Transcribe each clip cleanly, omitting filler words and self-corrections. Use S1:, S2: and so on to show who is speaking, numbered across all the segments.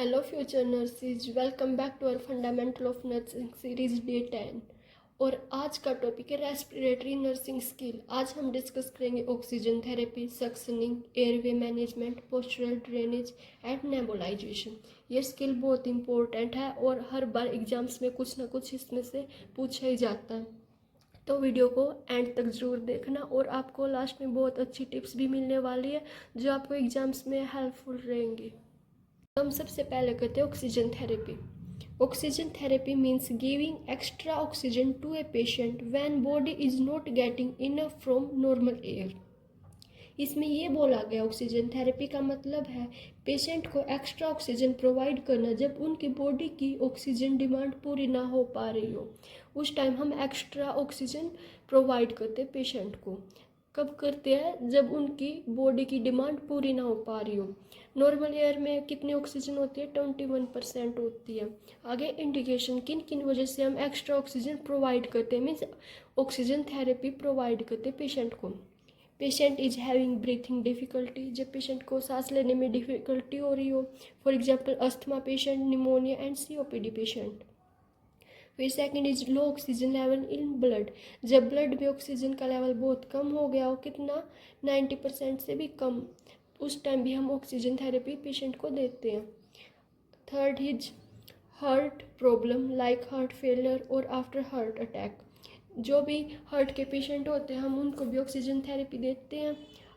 S1: Hello future nurses, welcome back to our Fundamental of Nursing series Day 10। और आज का topic है respiratory nursing skill. आज हम डिस्कस करेंगे oxygen therapy, suctioning, airway management, postural drainage and nebulization. ये skill बहुत इंपॉर्टेंट है और हर बार एग्जाम्स में कुछ ना कुछ इसमें से पूछा ही जाता है, तो वीडियो को एंड तक ज़रूर देखना और आपको लास्ट में बहुत अच्छी टिप्स भी मिलने वाली है जो आपको एग्जाम्स में हेल्पफुल रहेंगी। हम सबसे पहले करते हैं oxygen therapy. Oxygen therapy means giving extra oxygen to a patient when body is not getting enough from normal air. इसमें ये बोला गया ऑक्सीजन थेरेपी का मतलब है पेशेंट को एक्स्ट्रा ऑक्सीजन प्रोवाइड करना जब उनकी बॉडी की ऑक्सीजन डिमांड पूरी ना हो पा रही हो। उस टाइम हम एक्स्ट्रा ऑक्सीजन प्रोवाइड करते पेशेंट को। कब करते हैं? जब उनकी बॉडी की डिमांड पूरी ना हो पा रही हो। नॉर्मल एयर में कितनी ऑक्सीजन होती है? 21% होती है। आगे इंडिकेशन, किन किन वजह से हम एक्स्ट्रा ऑक्सीजन प्रोवाइड करते हैं, मीन्स ऑक्सीजन थेरेपी प्रोवाइड करते हैं पेशेंट को। Patient is having breathing difficulty, जब पेशेंट को सांस लेने में डिफिकल्टी हो रही हो। For example asthma patient, pneumonia and COPD patient. फिर second is low oxygen level in blood, जब ब्लड में ऑक्सीजन का लेवल बहुत कम हो गया हो, कितना 90% से भी कम, उस टाइम भी हम ऑक्सीजन थेरेपी पेशेंट को देते हैं। Third is heart problem like heart failure और आफ्टर हार्ट अटैक, जो भी हार्ट के पेशेंट होते हैं हम उनको भी ऑक्सीजन थेरेपी देते हैं।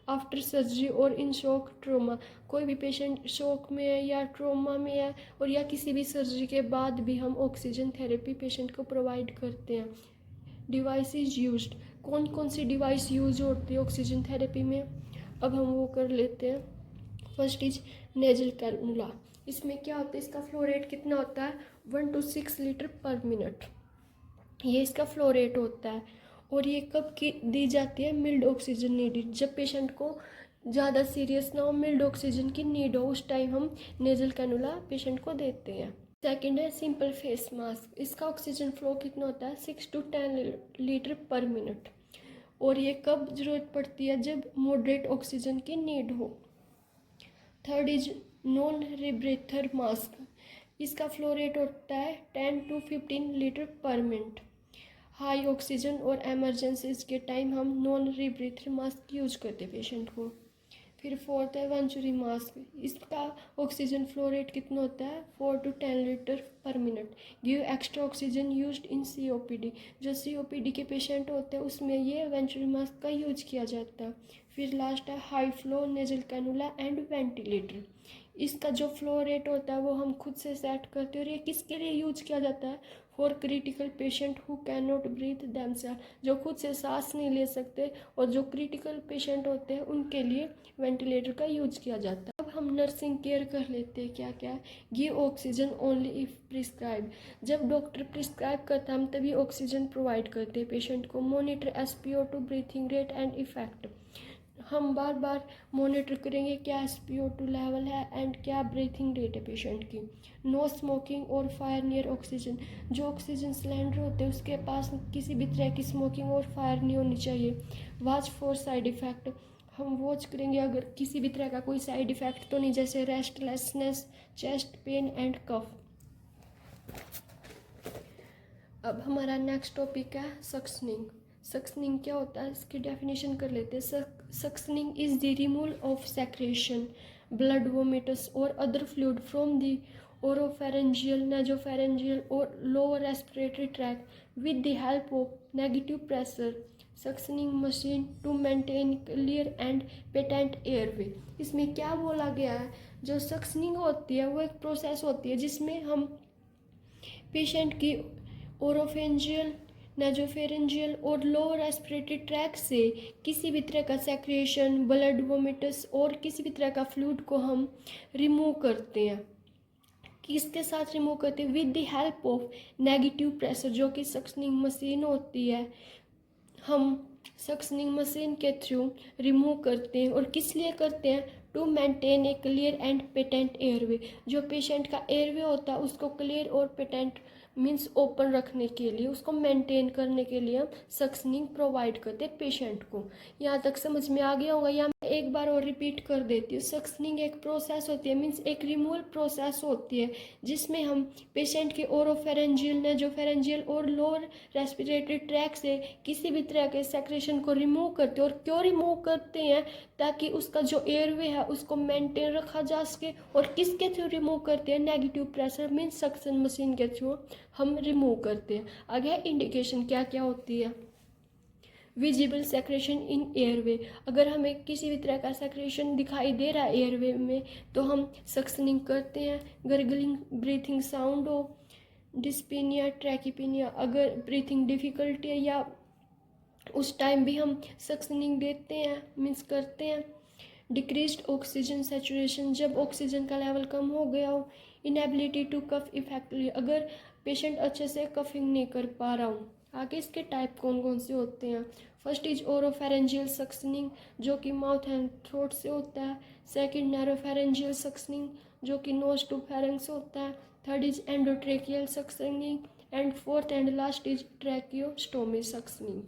S1: आफ्टर सर्जरी और इन शॉक ट्रोमा, कोई भी पेशेंट शॉक में है या ट्रोमा में है और या किसी भी सर्जरी के बाद भी हम ऑक्सीजन थेरेपी पेशेंट को प्रोवाइड करते हैं। डिवाइस इज यूज्ड, कौन कौन सी डिवाइस यूज होती है ऑक्सीजन थेरेपी में, अब हम वो कर लेते हैं। First is nasal cannula. इसमें क्या होता है, इसका फ्लो रेट कितना होता है? 1 to 6 लीटर पर मिनट, ये इसका फ्लो रेट होता है। और ये कब की दी जाती है? मिल्ड ऑक्सीजन नीडेड, जब पेशेंट को ज़्यादा सीरियस ना हो, मिल्ड ऑक्सीजन की नीड हो, उस टाइम हम नेजल कैनुला पेशेंट को देते हैं। सेकंड है सिंपल फेस मास्क, इसका ऑक्सीजन फ्लो कितना होता है? 6 to 10 लीटर पर मिनट, और ये कब ज़रूरत पड़ती है? जब मॉडरेट ऑक्सीजन की नीड हो। थर्ड इज नॉन रीब्रेथर मास्क, इसका फ्लो रेट होता है 10 to 15 लीटर पर मिनट। हाई ऑक्सीजन और एमरजेंसीज के टाइम हम नॉन रीब्रीथर मास्क यूज करते पेशेंट को। फिर फोर्थ है वेंचुरी मास्क, इसका ऑक्सीजन फ्लो रेट कितना होता है? 4 to 10 लीटर पर minute. Give extra oxygen used in COPD, जो COPD के पेशेंट होते हैं उसमें ये वेंचुरी मास्क का यूज किया जाता है। फिर लास्ट है high flow nasal cannula and ventilator, इसका जो फ्लो रेट होता है वो हम खुद से सेट करते हैं। और ये किसके लिए यूज किया जाता है? For critical patient who can not breathe themself, जो खुद से सांस नहीं ले सकते और जो क्रिटिकल पेशेंट होते हैं उनके लिए वेंटिलेटर का यूज किया जाता है। अब हम नर्सिंग केयर कर लेते हैं। क्या क्या है? Give oxygen only if prescribe, जब डॉक्टर प्रिस्क्राइब करता है हम तभी ऑक्सीजन प्रोवाइड करते हैं पेशेंट को। Monitor SpO2 breathing rate and effect, हम बार बार मॉनिटर करेंगे क्या SpO2 लेवल है एंड क्या ब्रीथिंग रेट है पेशेंट की। नो स्मोकिंग और फायर नियर ऑक्सीजन, जो ऑक्सीजन सिलेंडर होते हैं उसके पास किसी भी तरह की स्मोकिंग और फायर नहीं होनी चाहिए। वॉच फॉर साइड इफ़ेक्ट, हम वॉच करेंगे अगर किसी भी तरह का कोई साइड इफ़ेक्ट तो नहीं, जैसे restlessness, chest pain and cough. अब हमारा नेक्स्ट टॉपिक है सक्शनिंग। सक्शनिंग क्या होता है, इसकी डेफिनेशन कर लेते हैं। Suctioning is the removal of secretion, blood, vomitus और other fluid from the oropharyngeal, nasopharyngeal और lower respiratory tract with the help of negative pressure suctioning machine to maintain clear and patent airway. इसमें क्या बोला गया है, जो suctioning होती है वो एक प्रोसेस होती है जिसमें हम पेशेंट की ओरोफेंजियल, नासोफेरेंजियल और लोअर रेस्पिरेटरी ट्रैक्ट से किसी भी तरह का सेक्रेशन, ब्लड, वोमिटस और किसी भी तरह का फ्लूइड को हम रिमूव करते हैं। किसके साथ रिमूव करते हैं? With the help of negative pressure, जो कि सक्शनिंग मशीन होती है। हम सक्शनिंग मशीन के थ्रू रिमूव करते हैं और किस लिए करते हैं? To maintain a clear and patent airway. जो पेशेंट का एयरवे होता है उसको क्लियर और पेटेंट मीन्स ओपन रखने के लिए, उसको मेंटेन करने के लिए हम सक्सनिंग प्रोवाइड करते हैं पेशेंट को। यहाँ तक समझ में आ गया होगा, या मैं एक बार और रिपीट कर देती हूँ। सक्सनिंग एक प्रोसेस होती है, मीन्स एक रिमूवल प्रोसेस होती है, जिसमें हम पेशेंट के ओरोफेरेंजियल नेजोफेरेंजियल और लोअर रेस्पिरेटरी ट्रैक से किसी भी तरह के सेक्रेशन को रिमूव करते हैं। और क्यों रिमूव करते हैं? ताकि उसका जो एयरवे है उसको मेंटेन रखा जा सके। और किसके थ्रू रिमूव करते हैं? Negative pressure means suction machine के थ्रू हम रिमूव करते हैं। आगे इंडिकेशन क्या क्या होती है? विजिबल सेक्रेशन इन एयरवे। अगर हमें किसी भी तरह का सेक्रेशन दिखाई दे रहा है एयरवे में तो हम सक्शनिंग करते हैं। गर्गलिंग ब्रीथिंग साउंड हो, डिस्पीनिया ट्रैकिपीनिया, अगर ब्रीथिंग डिफिकल्टी है या उस टाइम भी हम सक्शनिंग देते हैं मीन्स करते हैं। डिक्रीज्ड ऑक्सीजन सेचुरेशन, जब ऑक्सीजन का लेवल कम हो गया हो। इनएबिलिटी टू कफ इफेक्टली, अगर पेशेंट अच्छे से कफिंग नहीं कर पा रहा हूँ। आगे इसके टाइप कौन कौन से होते हैं? फर्स्ट इज ओरोफेरेंजियल सक्शनिंग, जो कि माउथ एंड थ्रोट से होता है। सेकंड नैरोफेरेंजियल सक्शनिंग, जो कि नोज टू फेरेंक्स होता है। Third is endotracheal suctioning and fourth and last is tracheostomy suctioning.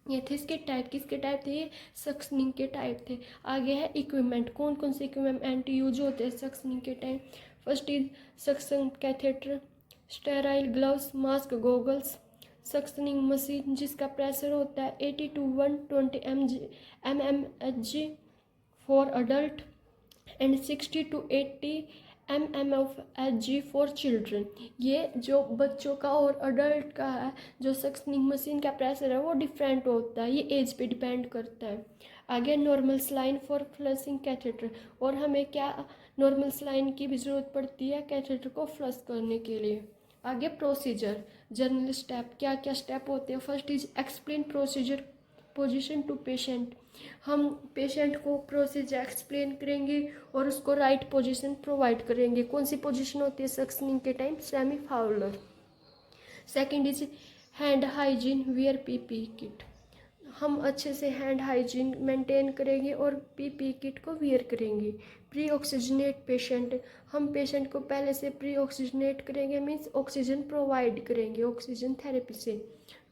S1: ये थे इसके टाइप। किसके टाइप थे? ये सक्शनिंग के टाइप थे। आगे है इक्विपमेंट, कौन कौन से इक्विपमेंट यूज होते हैं सक्शनिंग के time? First is suction catheter, sterile gloves, mask, goggles. Suctioning machine जिसका प्रेशर होता है 80 to 120 mmHg for adult and 60 to 80 mmHg for children. ये जो बच्चों का और अडल्ट का है, जो सक्शनिंग मशीन का प्रेशर है वो डिफरेंट होता है, ये एज पे डिपेंड करता है। आगे normal saline for flushing catheter, और हमें क्या नॉर्मल सलाइन की भी ज़रूरत पड़ती है कैथेटर को फ्लश करने के लिए। आगे प्रोसीजर, जर्नल स्टेप, क्या क्या स्टेप होते हैं? First is explain procedure position to patient. हम पेशेंट को प्रोसीजर एक्सप्लेन करेंगे और उसको राइट पोजीशन प्रोवाइड करेंगे। कौन सी पोजीशन होती है सक्शनिंग के time? Semi Fowler. Second is hand hygiene, wear PP kit. हम अच्छे से हैंड हाइजीन मेंटेन करेंगे और पीपी किट को वियर करेंगे। प्री ऑक्सीजनेट पेशेंट, हम पेशेंट को पहले से प्री ऑक्सीजनेट करेंगे मीन्स ऑक्सीजन प्रोवाइड करेंगे ऑक्सीजन थेरेपी से,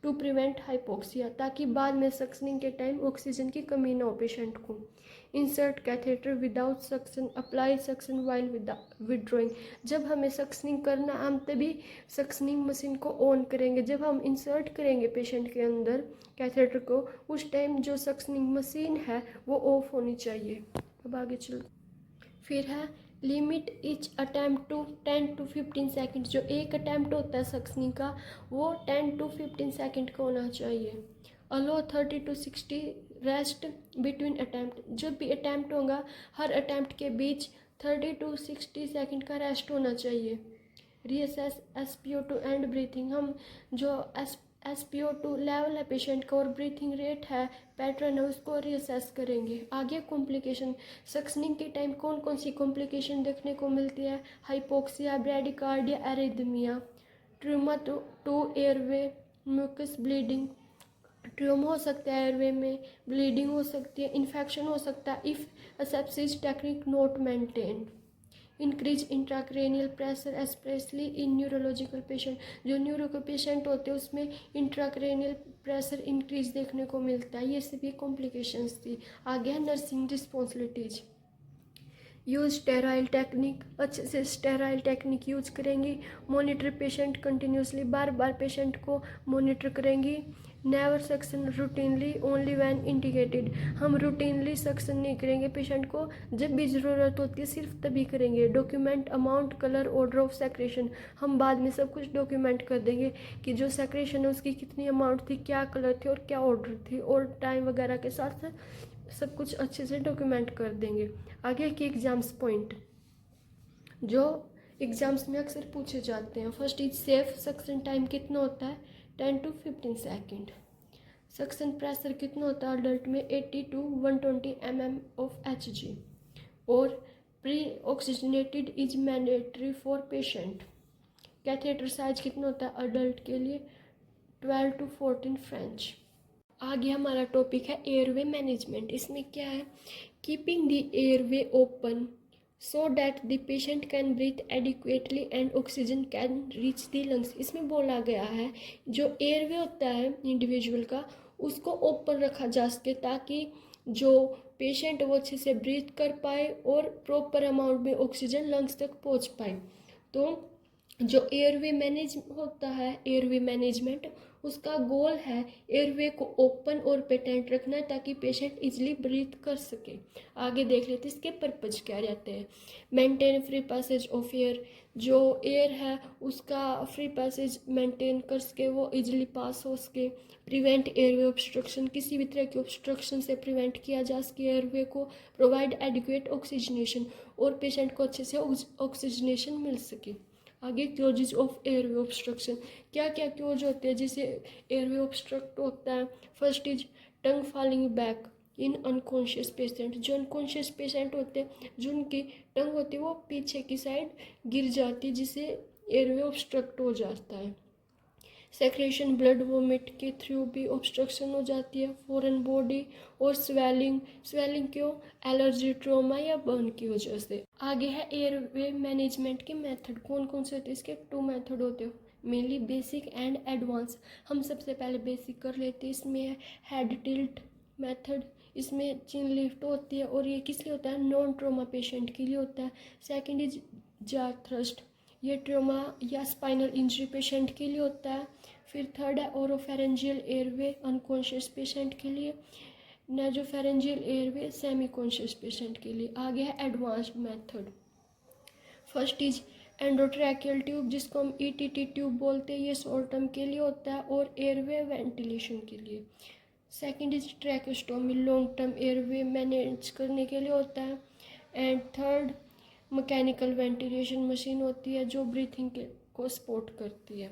S1: टू प्रिवेंट हाइपोक्सिया, ताकि बाद में सक्शनिंग के टाइम ऑक्सीजन की कमी ना हो पेशेंट को। Insert catheter without suction, apply suction while withdrawing. जब हमें सक्शनिंग करना हम तभी सक्शनिंग मशीन को ऑन करेंगे। जब हम इंसर्ट करेंगे पेशेंट के अंदर कैथेटर को, उस टाइम जो सक्शनिंग मशीन है वो ऑफ होनी चाहिए। अब आगे चल, फिर है limit each attempt to 10 to 15 second. जो एक अटैम्प्ट होता है सक्शनिंग का वो 10 to 15 सेकेंड का होना चाहिए। अलो 30 to 60 रेस्ट बिटवीन अटैम्प्ट, जब भी अटैम्प्ट होगा हर अटैम्प्ट के बीच 30 to 60 सेकेंड का रेस्ट होना चाहिए। रीअसेस SpO2 एंड ब्रीथिंग, हम जो SpO2 लेवल है पेशेंट का और ब्रीथिंग रेट है, पैटर्न है, उसको रीअसेस करेंगे। आगे कॉम्प्लिकेशन, सक्शनिंग के टाइम कौन कौन सी कॉम्प्लिकेशन देखने को मिलती है? Hypoxia, bradycardia, arrhythmia, tumour to airway, mucus bleeding. Tumour हो सकता है एयरवे में, ब्लीडिंग हो सकती है, इन्फेक्शन हो सकता है if asepsis technique not maintain. Increase intracranial pressure specially in neurological patient, जो न्यूरो के पेशेंट होते हैं उसमें इंट्राक्रेनियल प्रेशर इंक्रीज देखने को मिलता है। ये सभी कॉम्प्लिकेशंस थी। आगे है nursing responsibilities. Use sterile technique, अच्छे से स्टेराइल टेक्निक यूज करेंगी। मॉनिटर पेशेंट कंटिन्यूसली, बार बार पेशेंट को मॉनिटर करेंगी। Never suction routinely only when indicated, हम रूटीनली सक्शन नहीं करेंगे पेशेंट को, जब भी ज़रूरत होती है सिर्फ तभी करेंगे। Document amount, colour, order of secretion, हम बाद में सब कुछ डॉक्यूमेंट कर देंगे कि जो सेक्रेशन है उसकी कितनी अमाउंट थी, क्या कलर थी और क्या ऑर्डर थी, और टाइम वगैरह के साथ सब कुछ अच्छे से डॉक्यूमेंट कर देंगे। आगे की एग्जाम्स पॉइंट जो एग्जाम्स में अक्सर पूछे जाते हैं। First is safe suction time कितना होता है? 10 to 15 सेकेंड। सक्शन प्रेशर कितना होता है अडल्ट में? 80 to 120 mmHg। और pre oxygenated is mandatory for patient. Catheter size कितना होता है अडल्ट के लिए? 12 to 14 फ्रेंच। आगे हमारा टॉपिक है एयरवे मैनेजमेंट। इसमें क्या है keeping the airway open so that the patient can breathe adequately and oxygen can reach the lungs. इसमें बोला गया है जो एयरवे होता है इंडिविजुअल का उसको ओपन रखा जा सके ताकि जो पेशेंट वो अच्छे से ब्रीथ कर पाए और प्रॉपर अमाउंट में ऑक्सीजन लंग्स तक पहुंच पाए। तो जो एयरवे मैनेज होता है, एयरवे मैनेजमेंट, उसका गोल है एयरवे को ओपन और पेटेंट रखना ताकि पेशेंट इजीली ब्रीथ कर सके। आगे देख लेते इसके पर्पज क्या रहते हैं। Maintain free passage of air, जो एयर है उसका फ्री पैसेज मेंटेन कर सके, वो इजीली पास हो सके। प्रिवेंट एयरवे ऑब्स्ट्रक्शन, किसी भी तरह की ऑब्स्ट्रक्शन से प्रिवेंट किया जा सके एयरवे को। प्रोवाइड एडिक्वेट ऑक्सीजनेशन, और पेशेंट को अच्छे से ऑक्सीजनेशन मिल सके। आगे क्योजेज ऑफ एयरवे ऑब्स्ट्रक्शन, क्या क्या क्योज होते हैं जिससे एयरवे ऑब्स्ट्रक्ट होता है। First is tongue falling back in unconscious patient, जो अनकॉन्शियस पेशेंट होते हैं जिनकी टंग होती है वो पीछे की साइड गिर जाती है जिससे एयरवे ऑब्स्ट्रक्ट हो जाता है। सेक्रेशन ब्लड वोमिट के थ्रू भी ऑब्स्ट्रक्शन हो जाती है। फॉरेन बॉडी और स्वेलिंग, स्वेलिंग क्यों, एलर्जी, ट्रॉमा या बर्न की वजह से। आगे है एयरवे मैनेजमेंट के मेथड, कौन कौन से होते हैं। इसके 2 मेथड होते हैं, मेनली बेसिक एंड एडवांस। हम सबसे पहले बेसिक कर लेते हैं। इसमें है हेड टिल्ट मेथड, इसमें चिन लिफ्ट होती है और ये किस लिए होता है, नॉन ट्रॉमा पेशेंट के लिए होता है। सेकंड इज जार थ्रस्ट, ये ट्रॉमा या स्पाइनल इंजरी पेशेंट के लिए होता है। फिर थर्ड है ओरोफेरेंजियल एयरवे अनकॉन्शियस पेशेंट के लिए। नाजोफेरेंजियल एयरवे सेमी कॉन्शियस पेशेंट के लिए। आगे है advanced method. First is endotracheal tube, जिसको हम ईटीटी ट्यूब बोलते हैं, ये शॉर्ट टर्म के लिए होता है और एयरवे वेंटिलेशन के लिए। Second is tracheostomy, long term airway manage करने के लिए होता है। And third mechanical ventilation machine होती है जो ब्रीथिंग को सपोर्ट करती है।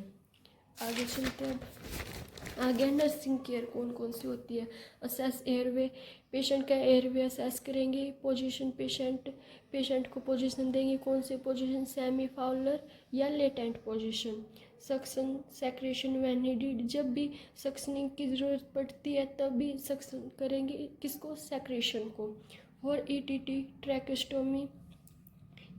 S1: आगे चलते हैं। अब आगे नर्सिंग केयर कौन कौन सी होती है। असेस एयरवे, पेशेंट का एयरवे असेस करेंगे। पोजीशन, पेशेंट को पोजीशन देंगे, कौन सी पोजीशन, सेमी फाउलर या latent position. Suction secretion when needed, जब भी सक्शनिंग की ज़रूरत पड़ती है तब भी सक्शन करेंगे, किसको, सेक्रेशन को। और ईटीटी ट्रैकोस्टोमी,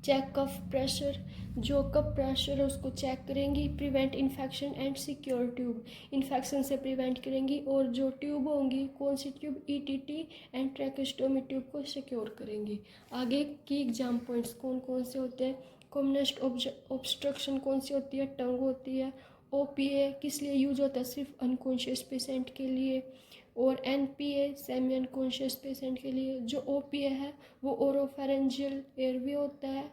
S1: चेक कफ प्रेशर, जो कफ प्रेशर है उसको चेक करेंगी। Prevent infection and secure tube, infection से प्रिवेंट करेंगी और जो ट्यूब होंगी, कौन सी ट्यूब, ईटीटी एंड ट्रैकोस्टोमी ट्यूब को सिक्योर करेंगी। आगे की एग्जाम पॉइंट्स कौन कौन से होते हैं। कॉमनेस्ट ऑब्स्ट्रक्शन कौन सी होती है, टंग होती है। ओपीए किस लिए यूज होता है, सिर्फ अनकॉन्शियस पेशेंट के लिए। और एनपीए सेमी अनकॉन्शियस पेशेंट के लिए। जो ओपीए है वो ओरोफेरेंजियल एयरवे होता है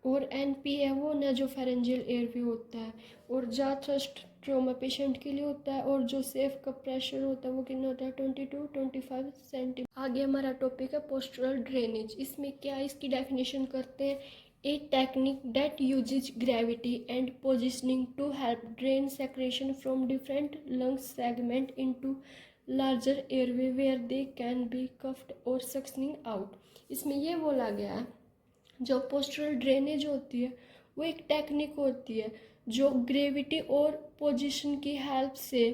S1: और एनपीए वो नाजोफेरेंजियल एयरवे होता है। और जा थ्रस्ट ट्रोमा पेशेंट के लिए होता है और जो सेफ का प्रेशर होता है वो कितना होता है, 22-25 सेंटीमीटर। आगे हमारा टॉपिक है पोस्टरल ड्रेनेज, इसमें क्या, इसकी डेफिनेशन करते हैं। A technique that uses gravity and positioning to help drain secretion from different lung segment into larger airway where they can be cuffed or suctioning out। इसमें ये बोला गया है जो पोस्टरल ड्रेनेज होती है वो एक टेक्निक होती है जो ग्रेविटी और पोजीशन की हेल्प से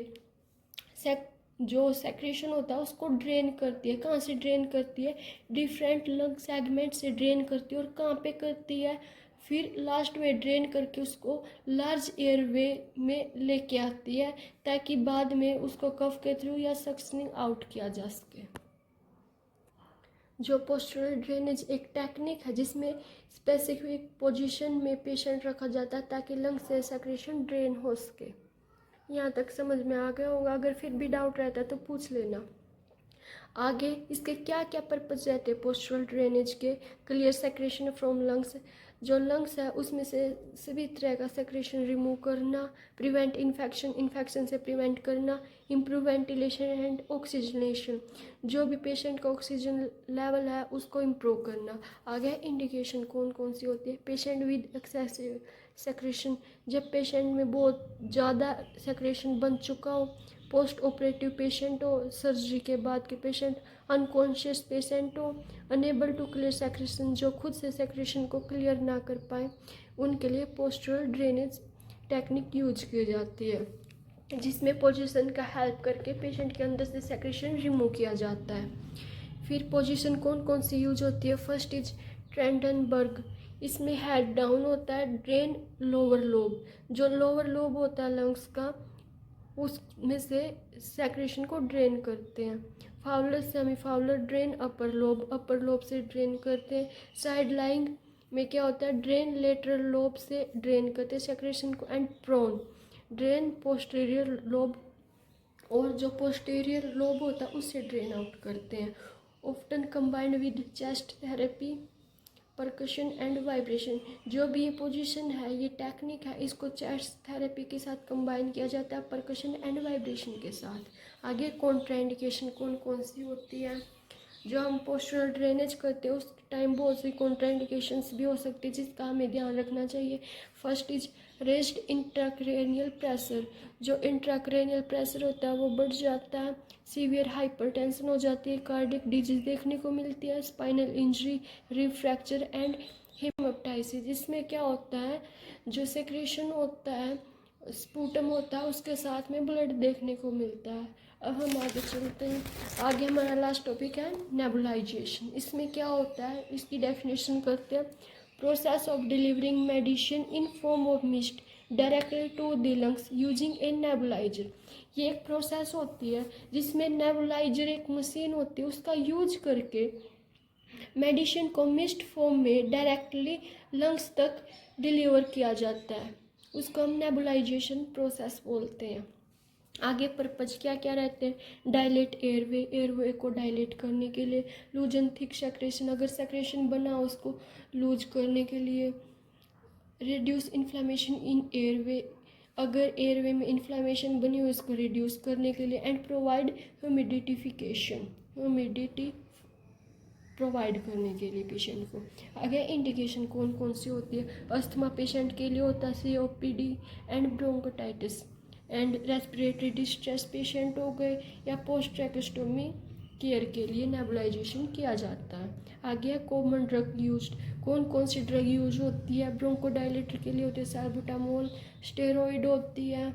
S1: जो सेक्रेशन होता है उसको ड्रेन करती है। कहाँ से ड्रेन करती है, डिफरेंट लंग सेगमेंट से ड्रेन करती है। और कहाँ पे करती है, फिर लास्ट में ड्रेन करके उसको लार्ज एयरवे में लेके आती है ताकि बाद में उसको कफ के थ्रू या सक्शनिंग आउट किया जा सके। जो पोस्टरल ड्रेनेज एक टेक्निक है जिसमें स्पेसिफिक पोजीशन में पेशेंट रखा जाता है ताकि लंग से सेक्रेशन ड्रेन हो सके। यहाँ तक समझ में आ गया होगा, अगर फिर भी डाउट रहता है तो पूछ लेना। आगे इसके क्या क्या पर्पज रहते हैं पोस्टरल ड्रेनेज के। क्लियर सेक्रेशन फ्रॉम लंग्स, जो लंग्स है उसमें से सभी तरह का सेक्रेशन रिमूव करना। प्रिवेंट इन्फेक्शन, इन्फेक्शन से प्रिवेंट करना। इम्प्रूव वेंटिलेशन एंड ऑक्सीजनेशन, जो भी पेशेंट का ऑक्सीजन लेवल है उसको इम्प्रूव करना। आगे इंडिकेशन कौन कौन सी होती है। पेशेंट विद एक्सेसिव सेक्रेशन, जब पेशेंट में बहुत ज़्यादा सेक्रेशन बन चुका हो। पोस्ट ऑपरेटिव पेशेंट हो, सर्जरी के बाद के पेशेंट। अनकॉन्शियस पेशेंट हो, अनेबल टू क्लियर सेक्रेशन, जो खुद से सेक्रेशन को क्लियर ना कर पाए, उनके लिए पोस्टरल ड्रेनेज टेक्निक यूज की जाती है जिसमें पोजीशन का हेल्प करके पेशेंट के अंदर से सेक्रेशन रिमूव किया जाता है। फिर पोजीशन कौन कौन सी यूज होती है, फर्स्ट इज ट्रेंडनबर्ग, इसमें हेड डाउन होता है, ड्रेन लोअर लोब, जो लोअर लोब होता है लंग्स का उसमें से सेक्रेशन को ड्रेन करते हैं। Fowler semi Fowler drain upper lobe से ड्रेन करते हैं। साइड लाइंग में क्या होता है, ड्रेन लेटरल लोब से ड्रेन करते हैं सेक्रेशन को। And prone drain posterior lobe, और जो पोस्टीरियर लोब होता है उससे ड्रेन आउट करते हैं। Often combined with chest therapy, percussion and vibration, जो भी ये पोजीशन है, ये टेक्निक है, इसको चेस्ट थेरेपी के साथ कंबाइन किया जाता है परकशन एंड वाइब्रेशन के साथ। आगे कॉन्ट्राइंडिकेशन कौन कौन सी होती है, जो हम पोस्चरल ड्रेनेज करते हैं उस टाइम बहुत सी कॉन्ट्राइंडिकेशंस भी हो सकती है जिसका हमें ध्यान रखना चाहिए। First is raised intracranial pressure, जो इंट्राक्रेनियल प्रेशर होता है वो बढ़ जाता है, सीवियर हाइपरटेंशन हो जाती है, कार्डियक डिजीज देखने को मिलती है, spinal injury, rib fracture and haemoptysis. इसमें क्या होता है, जो सेक्रेशन होता है, स्पूटम होता है, उसके साथ में ब्लड देखने को मिलता है। अब हम आगे चलते हैं। आगे हमारा लास्ट टॉपिक है नेबुलाइजेशन। इसमें क्या होता है, इसकी डेफिनेशन करते हैं। Process of delivering medicine in form of mist directly to the lungs using a nebulizer. ये एक प्रोसेस होती है जिसमें नेबुलाइजर एक मशीन होती है, उसका यूज करके मेडिसिन को मिस्ट फॉर्म में डायरेक्टली लंग्स तक डिलीवर किया जाता है, उसको हम नेबुलाइजेशन प्रोसेस बोलते हैं। आगे पर्पज क्या क्या रहते हैं, डायलेट एयरवे, एयरवे को डायलेट करने के लिए, लूज एंड थिक सेक्रेशन, अगर सेक्रेशन बना उसको लूज करने के लिए, रिड्यूस इन्फ्लामेशन इन एयरवे, अगर एयरवे में इन्फ्लामेशन बनी हो इसको रिड्यूस करने के लिए, and provide humidification, humidity provide करने के लिए पेशेंट को। आगे इंडिकेशन कौन कौन सी होती है, अस्थमा पेशेंट के लिए होता है COPD and bronchitis, and respiratory distress patient हो गए या पोस्ट ट्रैकोस्टोमी केयर के लिए नेबुलाइजेशन किया जाता है। आगे कॉमन ड्रग यूज, कौन कौन सी ड्रग यूज होती है, ब्रोंकोडाइलेटर के लिए होती है सैल्बुटामोल, स्टेरॉइड होती है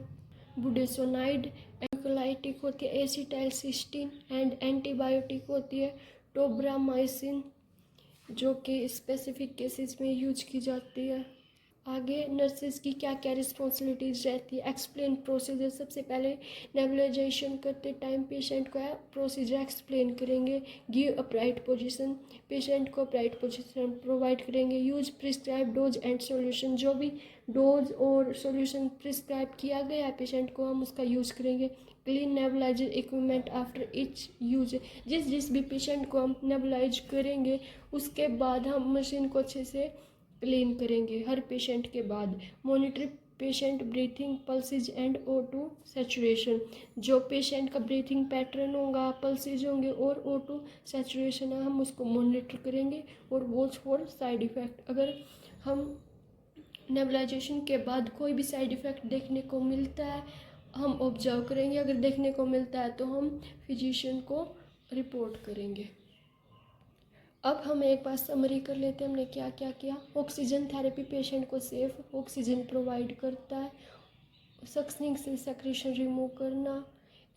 S1: बुडेसोनाइड, एंकोलाइटिक होती है एसिटाइलसिस्टीन, एंड एंटीबायोटिक होती है टोब्रामाइसिन, जो कि स्पेसिफिक केसेस में यूज की जाती है। आगे नर्सेज की क्या क्या रिस्पॉन्सिबिलिटीज रहती है, एक्सप्लेन प्रोसीजर। सबसे पहले नेबुलाइजेशन करते टाइम पेशेंट को प्रोसीजर एक्सप्लेन करेंगे। गिव अपराइट पोजीशन, पेशेंट को अपराइट पोजीशन प्रोवाइड करेंगे। Use prescribe dose and solution, जो भी डोज और सॉल्यूशन प्रिस्क्राइब किया गया है पेशेंट को हम उसका यूज़ करेंगे। Clean nebuliser equipment after each use, जिस भी पेशेंट को हम नेबुलाइज करेंगे उसके बाद हम मशीन को अच्छे से क्लीन करेंगे हर पेशेंट के बाद। Monitor patient breathing, pulses and O2 saturation, जो पेशेंट का ब्रीथिंग पैटर्न होगा, पल्सेज होंगे और O2 सैचुरेशन है हम उसको मॉनिटर करेंगे। और वॉच फॉर साइड इफ़ेक्ट, अगर हम नेबुलाइजेशन के बाद कोई भी साइड इफ़ेक्ट देखने को मिलता है हम ऑब्जर्व करेंगे, अगर देखने को मिलता है तो हम फिजिशियन को रिपोर्ट करेंगे। अब हम एक बार समरी कर लेते हैं हमने क्या क्या किया। ऑक्सीजन थेरेपी पेशेंट को सेफ ऑक्सीजन प्रोवाइड करता है, सक्सनिंग से सेक्रेशन रिमूव करना,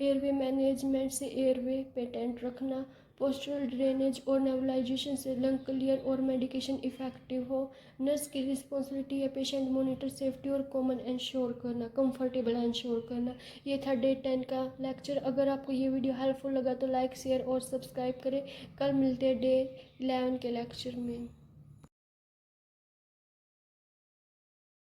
S1: एयरवे मैनेजमेंट से एयरवे पेटेंट रखना, पोस्चरल ड्रेनेज और नेबुलाइजेशन से लंग क्लियर और मेडिकेशन इफेक्टिव हो। नर्स की रिस्पॉन्सिबिलिटी है पेशेंट मॉनिटर सेफ्टी और कॉमन इंश्योर करना, कंफर्टेबल इंश्योर करना। ये था डे 10 का लेक्चर। अगर आपको ये वीडियो हेल्पफुल लगा तो लाइक शेयर और सब्सक्राइब करें। कल मिलते हैं डे 11 के लेक्चर में।